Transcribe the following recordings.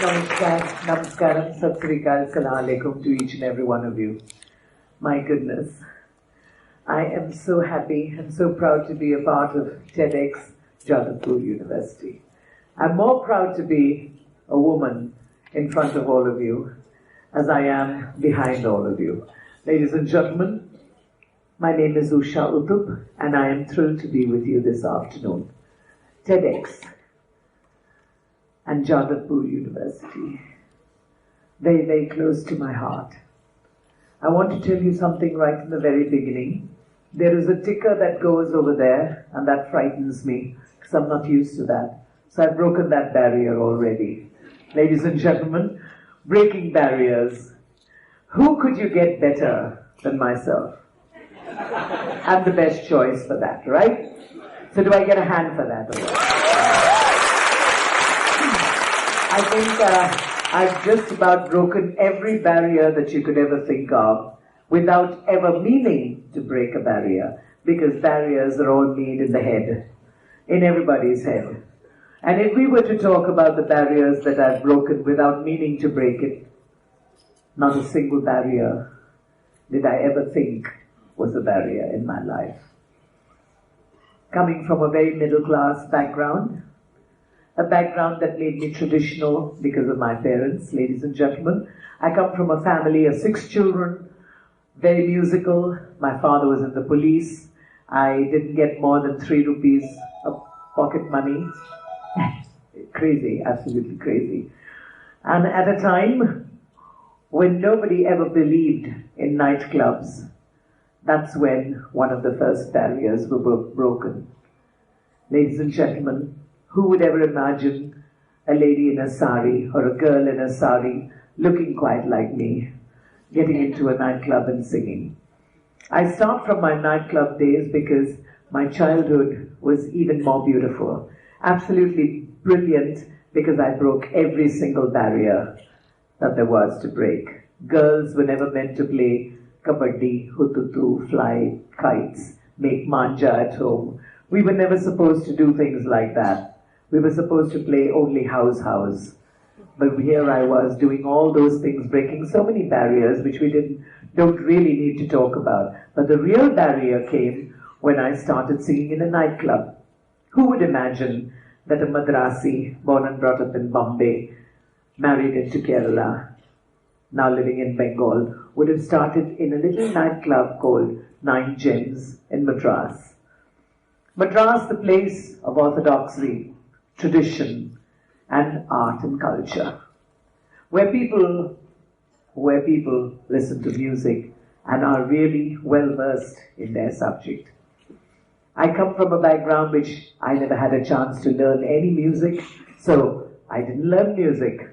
Namaskaram, Sat Sri Akal, Assalamu Alaikum to each and every one of you. My goodness, I am so happy and so proud to be a part of TEDxJadavpur University. I'm more proud to be a woman in front of all of you as I am behind all of you. Ladies and gentlemen, my name is Usha Uthup and I am thrilled to be with you this afternoon. TEDx and Jadavpur University, very, very close to my heart. I want to tell you something right in the very beginning. There is a ticker that goes over there and that frightens me because I'm not used to that. So I've broken that barrier already. Ladies and gentlemen, breaking barriers. Who could you get better than myself? I'm the best choice for that, right? So do I get a hand for that? I think I've just about broken every barrier that you could ever think of without ever meaning to break a barrier, because barriers are all made in the head, in everybody's head. And if we were to talk about the barriers that I've broken without meaning to break it, not a single barrier did I ever think was a barrier in my life. Coming from a very middle-class background, a background that made me traditional because of my parents, ladies and gentlemen. I come from a family of 6 children, very musical. My father was in the police. I didn't get more than 3 rupees of pocket money. Crazy, absolutely crazy. And at a time when nobody ever believed in nightclubs, that's when one of the first barriers were broken. Ladies and gentlemen, who would ever imagine a lady in a sari or a girl in a sari looking quite like me getting into a nightclub and singing? I start from my nightclub days because my childhood was even more beautiful. Absolutely brilliant because I broke every single barrier that there was to break. Girls were never meant to play kabaddi, hututu, fly kites, make manja at home. We were never supposed to do things like that. We were supposed to play only house. But here I was doing all those things, breaking so many barriers which we don't really need to talk about. But the real barrier came when I started singing in a nightclub. Who would imagine that a Madrasi, born and brought up in Bombay, married into Kerala, now living in Bengal, would have started in a little nightclub called 9 Gems in Madras. Madras, the place of orthodoxy, tradition, and art and culture, where people listen to music and are really well versed in their subject. I come from a background which I never had a chance to learn any music, so I didn't learn music,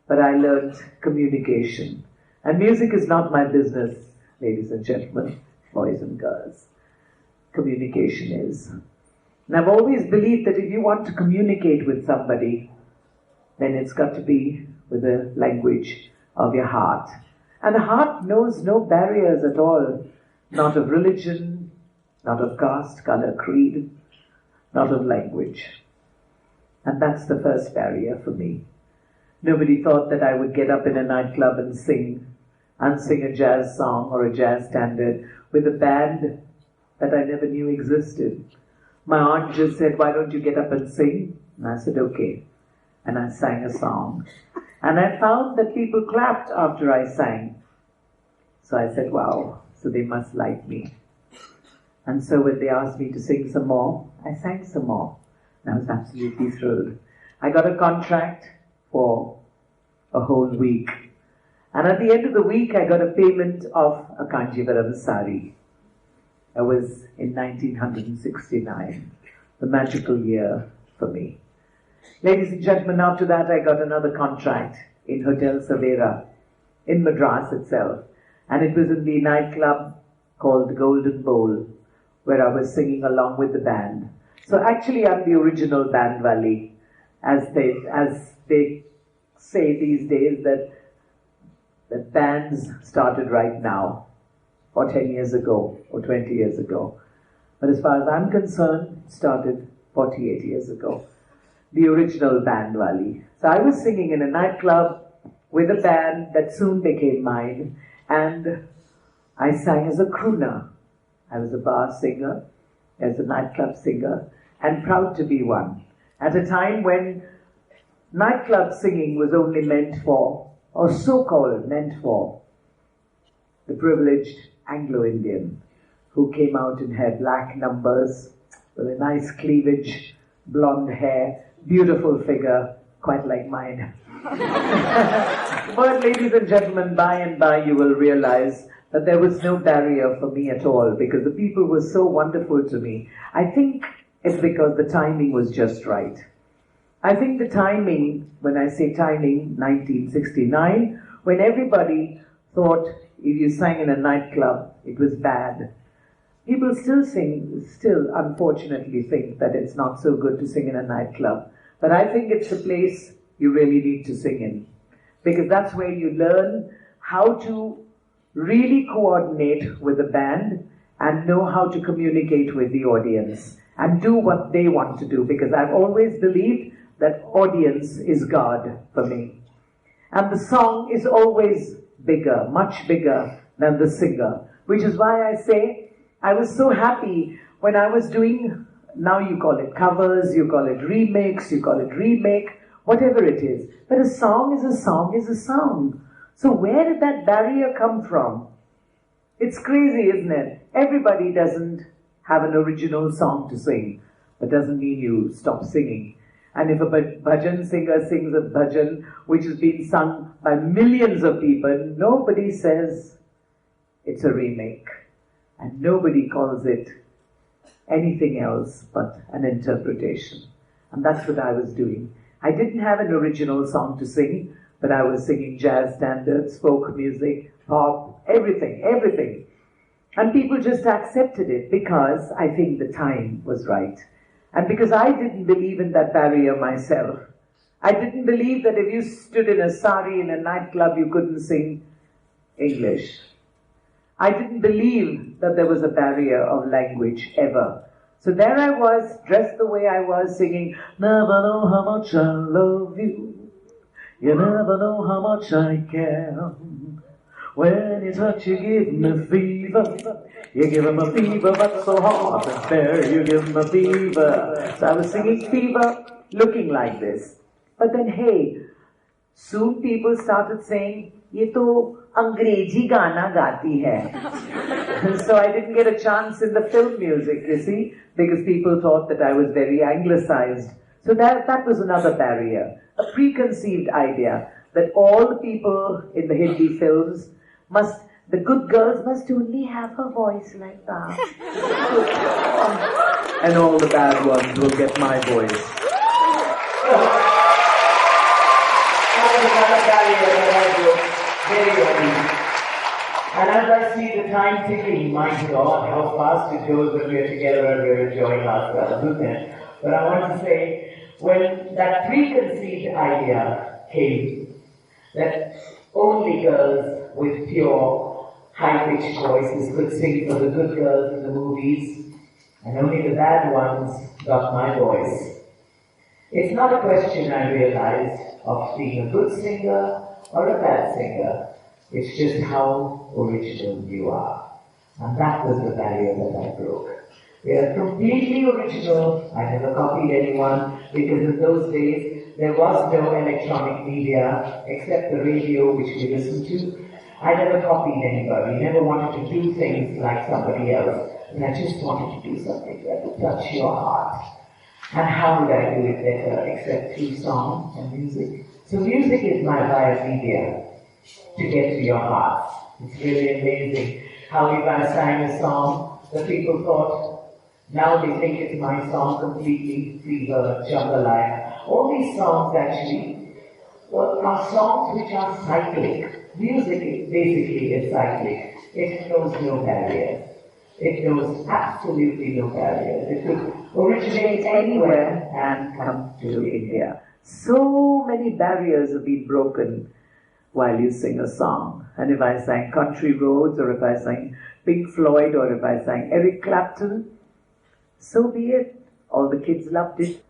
but I learned communication. And music is not my business, ladies and gentlemen, boys and girls. Communication is. And I've always believed that if you want to communicate with somebody, then it's got to be with the language of your heart. And the heart knows no barriers at all, not of religion, not of caste, color, creed, not of language. And that's the first barrier for me. Nobody thought that I would get up in a nightclub and sing a jazz song or a jazz standard with a band that I never knew existed. My aunt just said, "Why don't you get up and sing?" And I said, "Okay." And I sang a song. And I found that people clapped after I sang. So I said, wow, so they must like me. And so when they asked me to sing some more, I sang some more. And I was absolutely thrilled. I got a contract for a whole week. And at the end of the week, I got a payment of a Kanjivaram sari. It was in 1969, the magical year for me. Ladies and gentlemen, after that I got another contract in Hotel Savera in Madras itself. And it was in the nightclub called the Golden Bowl, where I was singing along with the band. So actually I'm the original band valley, as they say these days that bands started right now, or 10 years ago, or 20 years ago. But as far as I'm concerned, it started 48 years ago. the original band wali. So I was singing in a nightclub with a band that soon became mine, and I sang as a crooner. I was a bar singer, as a nightclub singer, and proud to be one. At a time when nightclub singing was only meant for, or so-called meant for, the privileged Anglo-Indian who came out and had black numbers with a nice cleavage, blonde hair, beautiful figure, quite like mine. But ladies and gentlemen, by and by you will realize that there was no barrier for me at all because the people were so wonderful to me. I think it's because the timing was just right. I think the timing, when I say timing, 1969, when everybody thought if you sang in a nightclub, it was bad. People still unfortunately think that it's not so good to sing in a nightclub. But I think it's a place you really need to sing in. Because that's where you learn how to really coordinate with the band and know how to communicate with the audience and do what they want to do. Because I've always believed that audience is God for me. And the song is always bigger, much bigger than the singer. Which is why I say I was so happy when I was doing, now you call it covers, you call it remix, you call it remake, whatever it is. But a song is a song is a song. So where did that barrier come from? It's crazy, isn't it? Everybody doesn't have an original song to sing. That doesn't mean you stop singing. And if a bhajan singer sings a bhajan which has been sung by millions of people, nobody says it's a remake. And nobody calls it anything else but an interpretation. And that's what I was doing. I didn't have an original song to sing, but I was singing jazz standards, folk music, pop, everything. And people just accepted it because I think the time was right. And because I didn't believe in that barrier myself. I didn't believe that if you stood in a sari in a nightclub, you couldn't sing English. I didn't believe that there was a barrier of language ever. So there I was, dressed the way I was, singing, never know how much I love you. You never know how much I care. When you touch, you give me fever. You give him a fever, but so hard and fair. You give him a fever. So I was singing fever, looking like this. But then, hey, soon people started saying, "Ye to Angrezi gana gati hai." So I didn't get a chance in the film music, you see, because people thought that I was very anglicized. So that was another barrier, a preconceived idea that all the people in the Hindi films the good girls must only have a voice like that. And all the bad ones will get my voice. And as I see the time ticking, my God, how fast it goes when we're together and we're enjoying ourselves, isn't it? But I want to say, when that preconceived idea came, that only girls with pure, high-pitched voices could sing for the good girls in the movies, and only the bad ones got my voice. It's not a question, I realized, of being a good singer or a bad singer. It's just how original you are. And that was the barrier that I broke. We are completely original. I never copied anyone because in those days there was no electronic media except the radio which we listened to. I never copied anybody, never wanted to do things like somebody else. And I just wanted to do something that would touch your heart. And how would I do it better except through song and music? So music is my via media to get to your heart. It's really amazing how if I sang a song, the people thought, now they think it's my song completely, Fever, Jambalaya. All these songs actually are songs which are cyclic. Music is basically cyclic. It knows no barriers. It knows absolutely no barriers. It could originate anywhere and come to India. So many barriers have been broken while you sing a song. And if I sang Country Roads, or if I sang Pink Floyd, or if I sang Eric Clapton, so be it. All the kids loved it.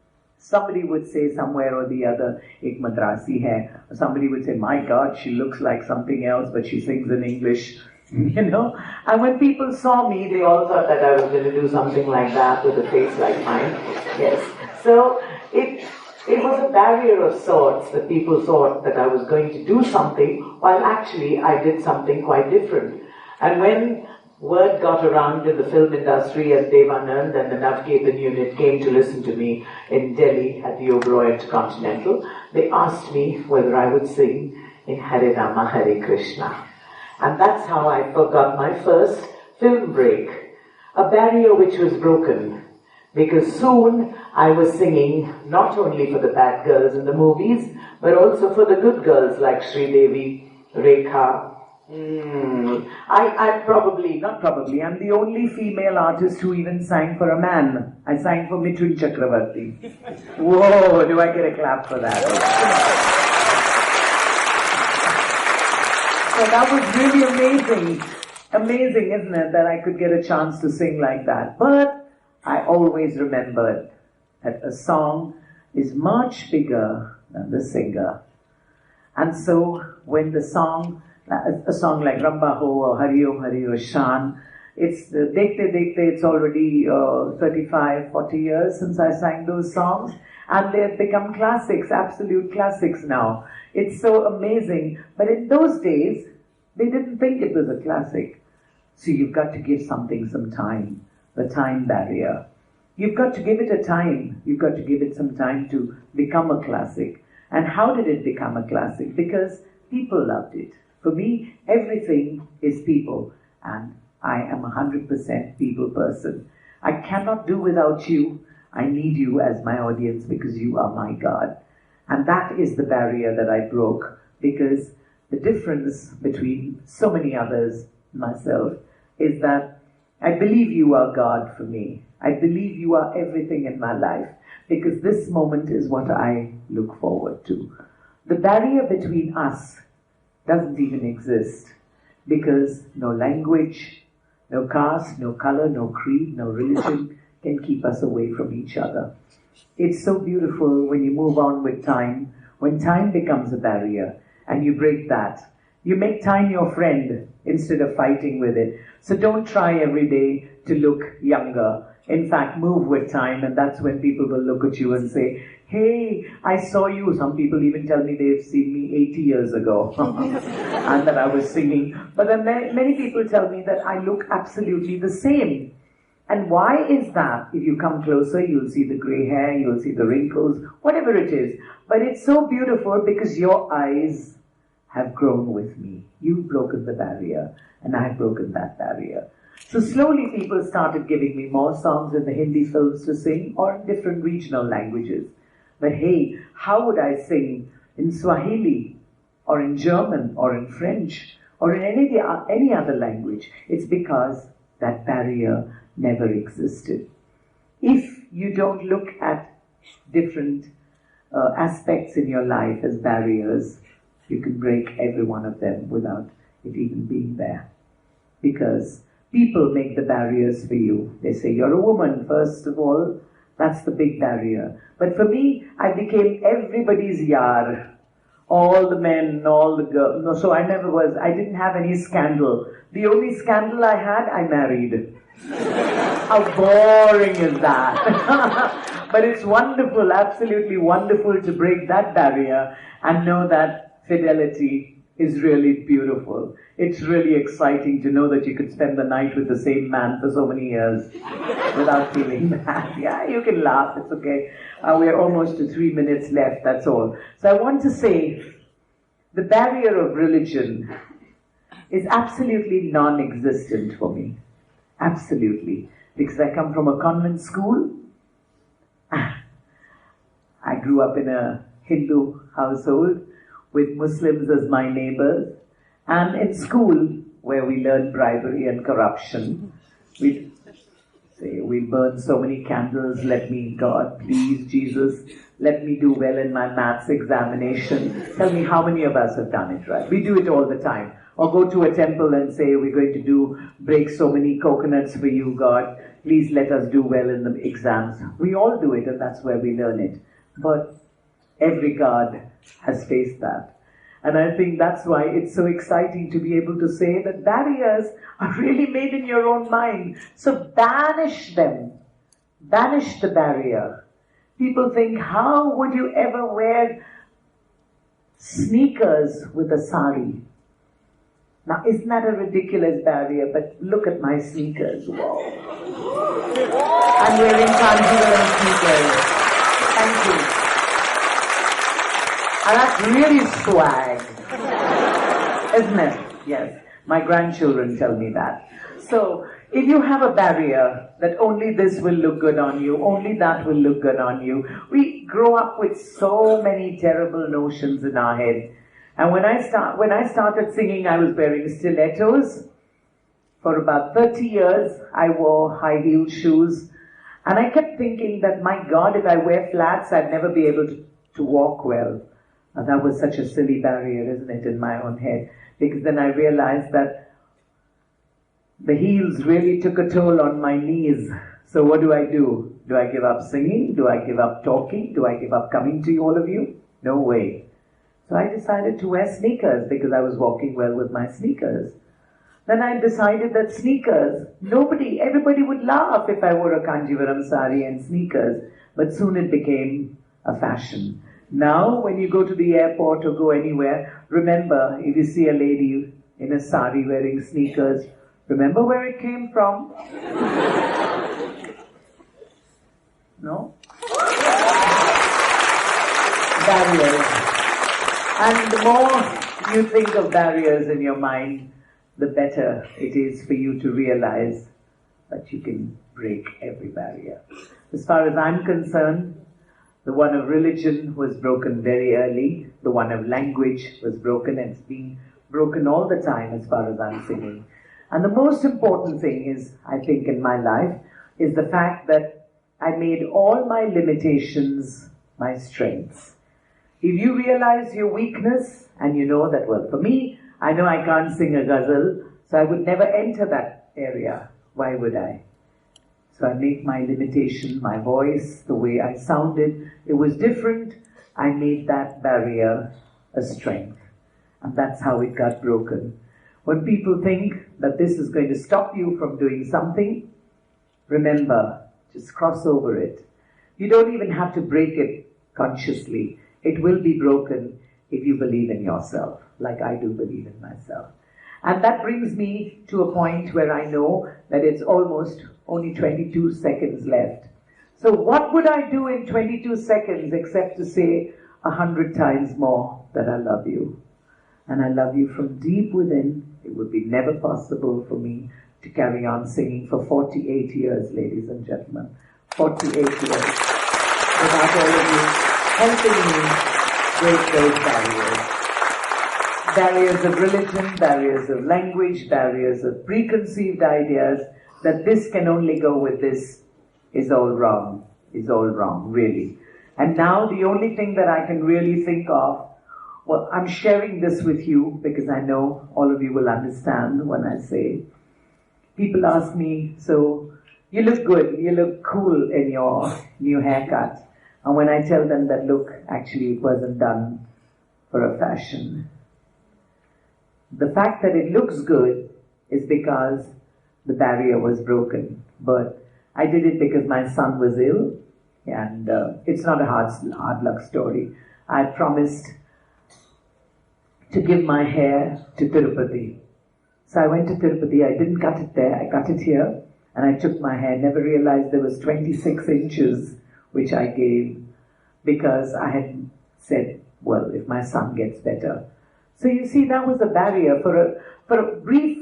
somebody would say somewhere or the other, ek Madrasi hai. Or somebody would say, my God, she looks like something else, but she sings in English. You know? And when people saw me, they all thought that I was going to do something like that with a face like mine. Yes. So it was a barrier of sorts that people thought that I was going to do something, while actually I did something quite different. And when word got around in the film industry as Devanand and the Navketan unit came to listen to me in Delhi at the Oberoi Intercontinental, they asked me whether I would sing in Hare Rama Hare Krishna. And that's how I got my first film break, a barrier which was broken. Because soon I was singing not only for the bad girls in the movies, but also for the good girls like Sridevi, Rekha. I'm the only female artist who even sang for a man. I sang for Mithun Chakravarti. Whoa, do I get a clap for that? So that was really amazing. Amazing, isn't it, that I could get a chance to sing like that. But I always remembered that a song is much bigger than the singer. And so when a song like Ramba Ho or Hari Om Shan, it's it's already 35, 40 years since I sang those songs, and they've become classics, absolute classics now. It's so amazing. But in those days, they didn't think it was a classic. So you've got to give something some time, the time barrier. You've got to give it a time. You've got to give it some time to become a classic. And how did it become a classic? Because people loved it. For me, everything is people, and I am 100% people person. I cannot do without you. I need you as my audience because you are my God. And that is the barrier that I broke, because the difference between so many others, myself, is that I believe you are God for me. I believe you are everything in my life, because this moment is what I look forward to. The barrier between us doesn't even exist, because no language, no caste, no color, no creed, no religion can keep us away from each other. It's so beautiful when you move on with time, when time becomes a barrier and you break that. You make time your friend instead of fighting with it. So don't try every day to look younger. In fact, move with time, and that's when people will look at you and say, hey, I saw you. Some people even tell me they've seen me 80 years ago and that I was singing. But then many people tell me that I look absolutely the same. And why is that? If you come closer, you'll see the grey hair, you'll see the wrinkles, whatever it is. But it's so beautiful because your eyes have grown with me. You've broken the barrier, and I've broken that barrier. So slowly people started giving me more songs in the Hindi films to sing, or in different regional languages. But hey, how would I sing in Swahili, or in German, or in French, or in any other language? It's because that barrier never existed. If you don't look at different aspects in your life as barriers, you can break every one of them without it even being there. Because people make the barriers for you. They say, you're a woman, first of all. That's the big barrier. But for me, I became everybody's yar. All the men, all the girls. No, so I didn't have any scandal. The only scandal I had, I married. How boring is that? But it's wonderful, absolutely wonderful to break that barrier and know that fidelity is really beautiful. It's really exciting to know that you could spend the night with the same man for so many years without feeling bad. Yeah, you can laugh, it's okay. We're almost to 3 minutes left, that's all. So I want to say, the barrier of religion is absolutely non-existent for me. Absolutely. Because I come from a convent school. I grew up in a Hindu household with Muslims as my neighbors. And in school, where we learn bribery and corruption, we say, we burn so many candles, let me, God, please, Jesus, let me do well in my maths examination. Tell me how many of us have done it, right? We do it all the time. Or go to a temple and say, we're going to break so many coconuts for you, God. Please let us do well in the exams. We all do it, and that's where we learn it. But every god has faced that. And I think that's why it's so exciting to be able to say that barriers are really made in your own mind. So banish them. Banish the barrier. People think, how would you ever wear sneakers with a sari? Now, isn't that a ridiculous barrier? But look at my sneakers. Wow. I'm wearing Kanjivaram sneakers. Thank you. And that's really swag. Isn't it? Yes. My grandchildren tell me that. So, if you have a barrier that only this will look good on you, only that will look good on you, we grow up with so many terrible notions in our head. And when I started singing, I was wearing stilettos. For about 30 years, I wore high-heeled shoes. And I kept thinking that, my God, if I wear flats, I'd never be able to walk well. And that was such a silly barrier, isn't it, in my own head? Because then I realized that the heels really took a toll on my knees. So what do? Do I give up singing? Do I give up talking? Do I give up coming to all of you? No way. So I decided to wear sneakers because I was walking well with my sneakers. Then I decided that sneakers, everybody would laugh if I wore a Kanjivaram sari and sneakers. But soon it became a fashion. Now, when you go to the airport or go anywhere, remember, if you see a lady in a sari wearing sneakers, remember where it came from? No? Barriers. And the more you think of barriers in your mind, the better it is for you to realize that you can break every barrier. As far as I'm concerned, the one of religion was broken very early. The one of language was broken, and it's been broken all the time as far as I'm singing. And the most important thing is, I think, in my life, is the fact that I made all my limitations my strengths. If you realize your weakness, and you know that, well, for me, I know I can't sing a ghazal, so I would never enter that area. Why would I? So I made my limitation, my voice, the way I sounded, it was different. I made that barrier a strength. And that's how it got broken. When people think that this is going to stop you from doing something, remember, just cross over it. You don't even have to break it consciously. It will be broken if you believe in yourself, like I do believe in myself. And that brings me to a point where I know that it's almost only 22 seconds left. So what would I do in 22 seconds except to say 100 times more that I love you? And I love you from deep within. It would be never possible for me to carry on singing for 48 years, ladies and gentlemen. 48 years. Without all of you helping me break those barriers. Barriers of religion, barriers of language, barriers of preconceived ideas, that this can only go with this is all wrong, really. And now the only thing that I can really think of, well, I'm sharing this with you because I know all of you will understand when I say, people ask me, so you look good, you look cool in your new haircut. And when I tell them that, look, actually it wasn't done for a fashion. The fact that it looks good is because the barrier was broken. But I did it because my son was ill, and it's not a hard luck story. I promised to give my hair to Tirupati. So I went to Tirupati, I didn't cut it there, I cut it here, and I took my hair, never realized there was 26 inches which I gave because I had said, well, if my son gets better. So you see, that was a barrier. For a brief,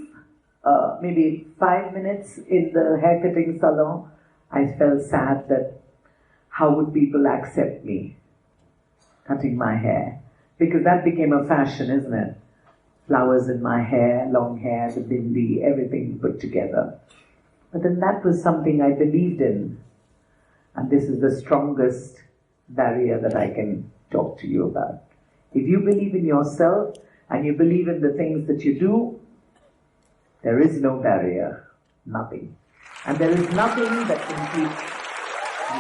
maybe 5 minutes in the haircutting salon, I felt sad that how would people accept me cutting my hair? Because that became a fashion, isn't it? Flowers in my hair, long hair, the bindi, everything put together. But then that was something I believed in. And this is the strongest barrier that I can talk to you about. If you believe in yourself and you believe in the things that you do, there is no barrier, nothing. And there is nothing that can keep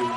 you.